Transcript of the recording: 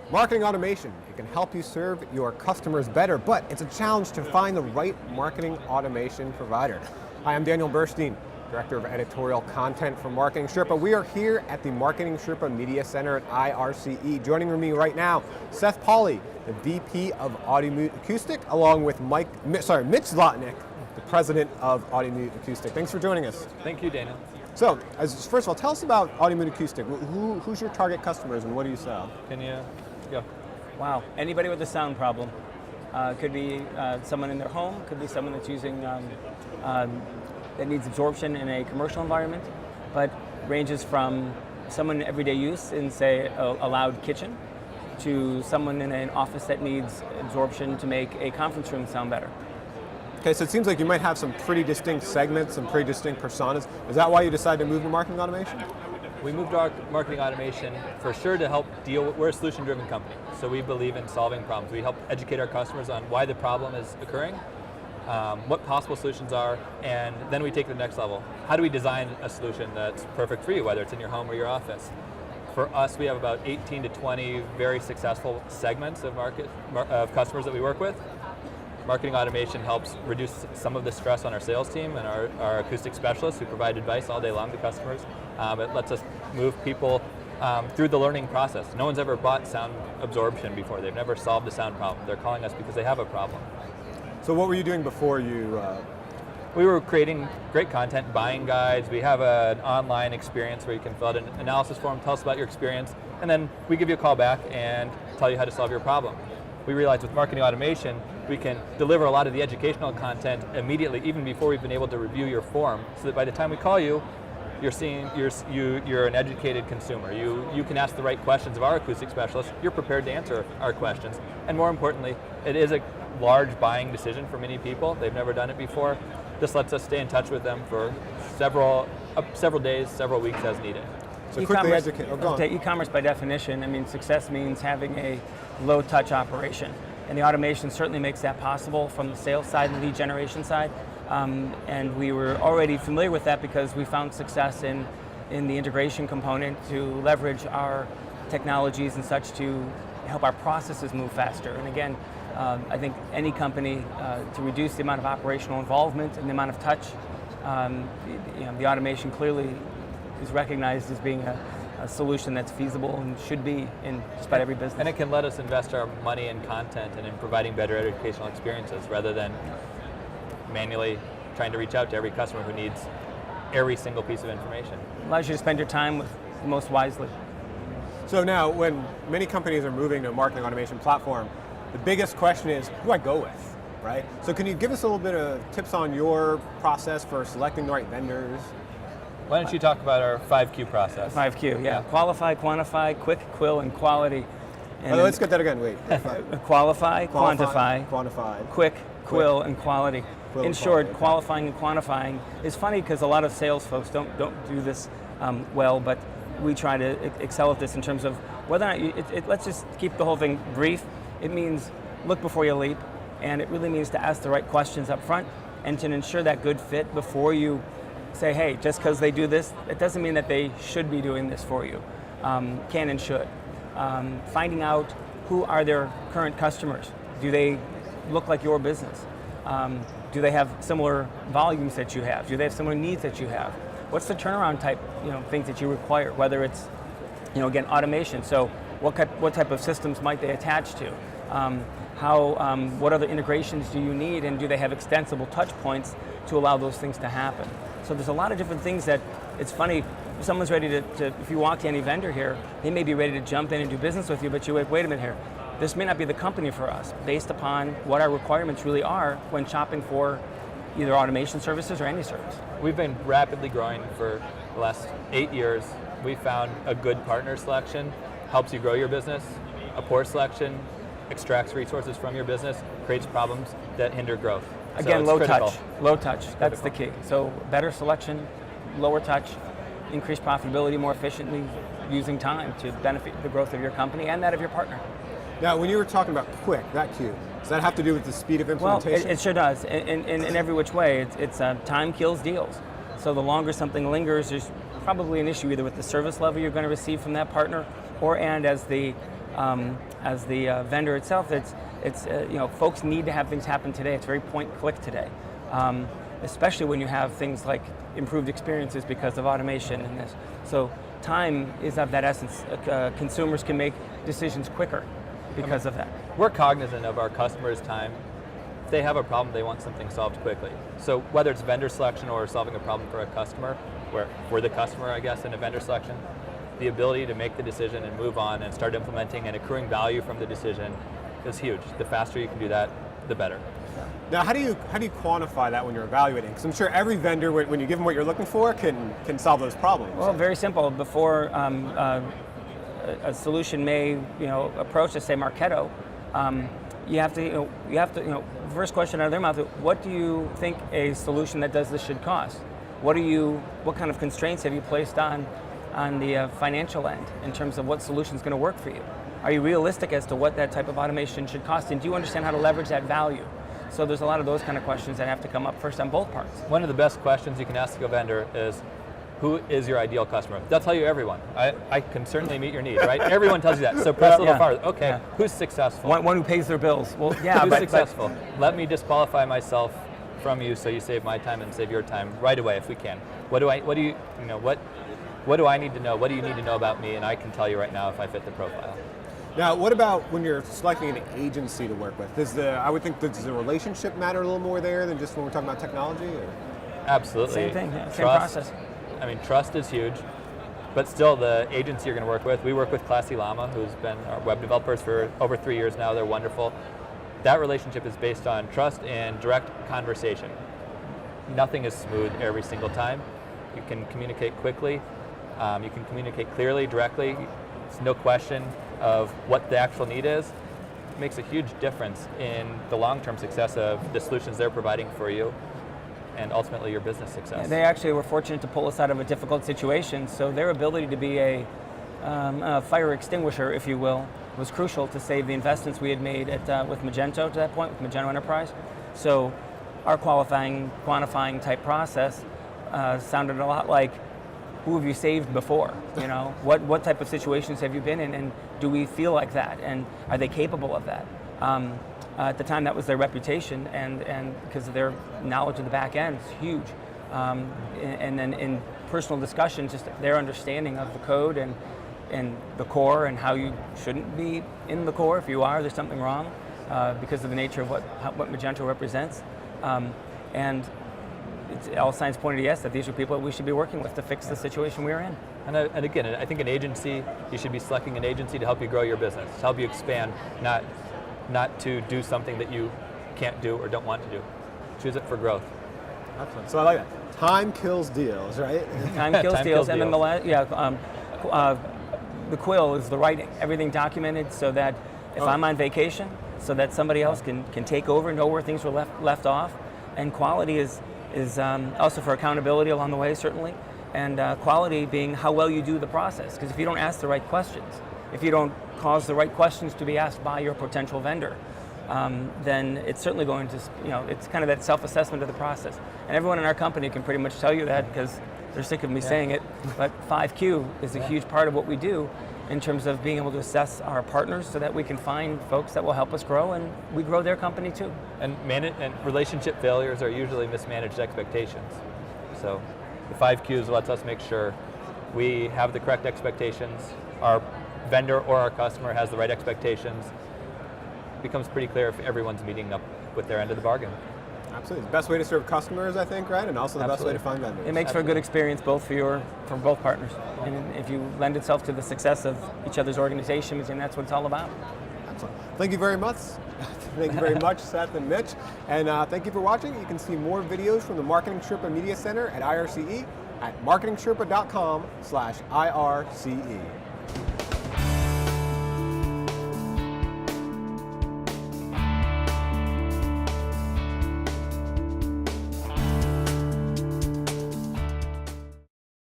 Marketing automation, it can help you serve your customers better, but it's a challenge to find the right marketing automation provider. Hi, I'm Daniel Burstein, Director of Editorial Content for MarketingSherpa. We are here at the MarketingSherpa Media Center at IRCE. Joining me right now, Seth Pauley, the VP of Audimute Acoustic, along with Mitch Zlotnik, the President of Audimute Acoustic. Thanks for joining us. Thank you, Daniel. So, first of all, tell us about Audimute Acoustic. Who's your target customers and what do you sell? Can you go? Wow, anybody with a sound problem. Could be someone in their home, could be someone that's using, that needs absorption in a commercial environment, but ranges from someone in everyday use in, say, a loud kitchen, to someone in an office that needs absorption to make a conference room sound better. Okay, so it seems like you might have some pretty distinct segments, some pretty distinct personas. Is that why you decided to move to marketing automation? We moved to our marketing automation for sure to help we're a solution-driven company, so we believe in solving problems. We help educate our customers on why the problem is occurring, what possible solutions are, and then we take it to the next level. How do we design a solution that's perfect for you, whether it's in your home or your office? For us, we have about 18 to 20 very successful segments of customers that we work with. Marketing automation helps reduce some of the stress on our sales team and our acoustic specialists who provide advice all day long to customers. It lets us move people through the learning process. No one's ever bought sound absorption before. They've never solved a sound problem. They're calling us because they have a problem. So what were you doing before you... We were creating great content, buying guides. We have an online experience where you can fill out an analysis form, tell us about your experience, and then we give you a call back and tell you how to solve your problem. We realized with marketing automation, we can deliver a lot of the educational content immediately, even before we've been able to review your form, so that by the time we call you, you're an educated consumer. You can ask the right questions of our acoustic specialists. You're prepared to answer our questions. And more importantly, it is a large buying decision for many people. They've never done it before. This lets us stay in touch with them for several days, several weeks as needed. So quickly educate. Go on. E-commerce by definition, I mean, success means having a low-touch operation. And the automation certainly makes that possible from the sales side and lead generation side. And we were already familiar with that because we found success in the integration component to leverage our technologies and such to help our processes move faster. And again, I think any company, to reduce the amount of operational involvement and the amount of touch, the automation clearly is recognized as being a solution that's feasible and should be in just about every business. And it can let us invest our money in content and in providing better educational experiences rather than manually trying to reach out to every customer who needs every single piece of information. It allows you to spend your time most wisely. So now, when many companies are moving to a marketing automation platform, the biggest question is, who do I go with, right? So can you give us a little bit of tips on your process for selecting the right vendors? Why don't you talk about our 5Q process? 5Q, yeah. Qualify, quantify, quick, quill, and quality. And let's get that again, wait. Qualify, quantify, quick, quill, and quality. In short, qualifying and quantifying is funny because a lot of sales folks don't do this well, but we try to excel at this in terms of whether or not, let's just keep the whole thing brief. It means look before you leap, and it really means to ask the right questions up front and to ensure that good fit before you say, hey, just because they do this, it doesn't mean that they should be doing this for you. Can and should. Finding out who are their current customers. Do they look like your business? Do they have similar volumes that you have? Do they have similar needs that you have? What's the turnaround type, things that you require? Whether it's, again, automation. So what type of systems might they attach to? What other integrations do you need, and do they have extensible touch points to allow those things to happen? So there's a lot of different things that, it's funny, if someone's ready to, if you walk to any vendor here, they may be ready to jump in and do business with you, but you wait a minute here. This may not be the company for us, based upon what our requirements really are when shopping for either automation services or any service. We've been rapidly growing for the last 8 years. We found a good partner selection helps you grow your business. A poor selection extracts resources from your business, creates problems that hinder growth. Again, low touch, that's the key. So better selection, lower touch, increase profitability more efficiently, using time to benefit the growth of your company and that of your partner. Now, when you were talking about quick, that cue, does that have to do with the speed of implementation? Well, it sure does, in every which way. It's time kills deals. So the longer something lingers, there's probably an issue either with the service level you're going to receive from that partner, or as the as the vendor itself, folks need to have things happen today. It's very point-click today, especially when you have things like improved experiences because of automation and this. So time is of that essence. Consumers can make decisions quicker because of that. We're cognizant of our customers' time. If they have a problem, they want something solved quickly. So whether it's vendor selection or solving a problem for a customer, where we're the customer, I guess, in a vendor selection, the ability to make the decision and move on and start implementing and accruing value from the decision is huge. The faster you can do that, the better. Now, how do you quantify that when you're evaluating? Because I'm sure every vendor, when you give them what you're looking for, can solve those problems. Well, very simple. Before a solution may approach, let's say Marketo, you have to first question out of their mouth: what do you think a solution that does this should cost? What kind of constraints have you placed on the financial end in terms of what solution is going to work for you? Are you realistic as to what that type of automation should cost, and do you understand how to leverage that value? So there's a lot of those kind of questions that have to come up first on both parts. One of the best questions you can ask a vendor is, who is your ideal customer? They'll tell you everyone. I can certainly meet your need, right? Everyone tells you that. So press a little farther. Okay, who's successful? One who pays their bills. Well, yeah, who's successful? Let me disqualify myself from you so you save my time and save your time right away if we can. What do I need to know? What do you need to know about me? And I can tell you right now if I fit the profile. Now, what about when you're selecting an agency to work with? I would think, does the relationship matter a little more there than just when we're talking about technology? Or? Absolutely. Same thing, same process. I mean, trust is huge, but still the agency you're going to work with, we work with Classy Llama, who's been our web developers for over 3 years now. They're wonderful. That relationship is based on trust and direct conversation. Nothing is smooth every single time. You can communicate quickly. You can communicate clearly, directly. It's no question of what the actual need is. It makes a huge difference in the long-term success of the solutions they're providing for you and ultimately your business success. They actually were fortunate to pull us out of a difficult situation, so their ability to be a fire extinguisher, if you will, was crucial to save the investments we had made with Magento to that point, with Magento Enterprise. So our quantifying type process sounded a lot like, who have you saved before? What type of situations have you been in, and do we feel like that, and are they capable of that? At the time, that was their reputation, and because of their knowledge of the back end, it's huge. And then in personal discussions, just their understanding of the code and the core, and how you shouldn't be in the core. If you are, there's something wrong because of the nature of what Magento represents. And all signs pointed to yes, that these are people that we should be working with to fix the situation we're in. And again, I think an agency, you should be selecting an agency to help you grow your business, to help you expand, not to do something that you can't do or don't want to do. Choose it for growth. Excellent. So I like that. Time kills deals, right? Time kills deals. And then the quill is the writing. Everything documented so that if I'm on vacation, so that somebody else can take over, know where things were left off. And quality is also for accountability along the way, certainly. And quality being how well you do the process. Because if you don't ask the right questions, if you don't cause the right questions to be asked by your potential vendor, then it's certainly going to, it's kind of that self-assessment of the process. And everyone in our company can pretty much tell you that because they're sick of me saying it, but 5Q is a huge part of what we do in terms of being able to assess our partners so that we can find folks that will help us grow, and we grow their company too. And relationship failures are usually mismanaged expectations. So the 5Qs lets us make sure we have the correct expectations, our vendor or our customer has the right expectations. It becomes pretty clear if everyone's meeting up with their end of the bargain. Absolutely. It's the best way to serve customers, I think, right? And also the best way to find vendors. It makes for a good experience both for both partners. And if you lend itself to the success of each other's organizations, and that's what it's all about. Excellent. Thank you very much. Thank you very much, Seth and Mitch. And thank you for watching. You can see more videos from the MarketingSherpa Media Center at IRCE at marketingsherpa.com/IRCE.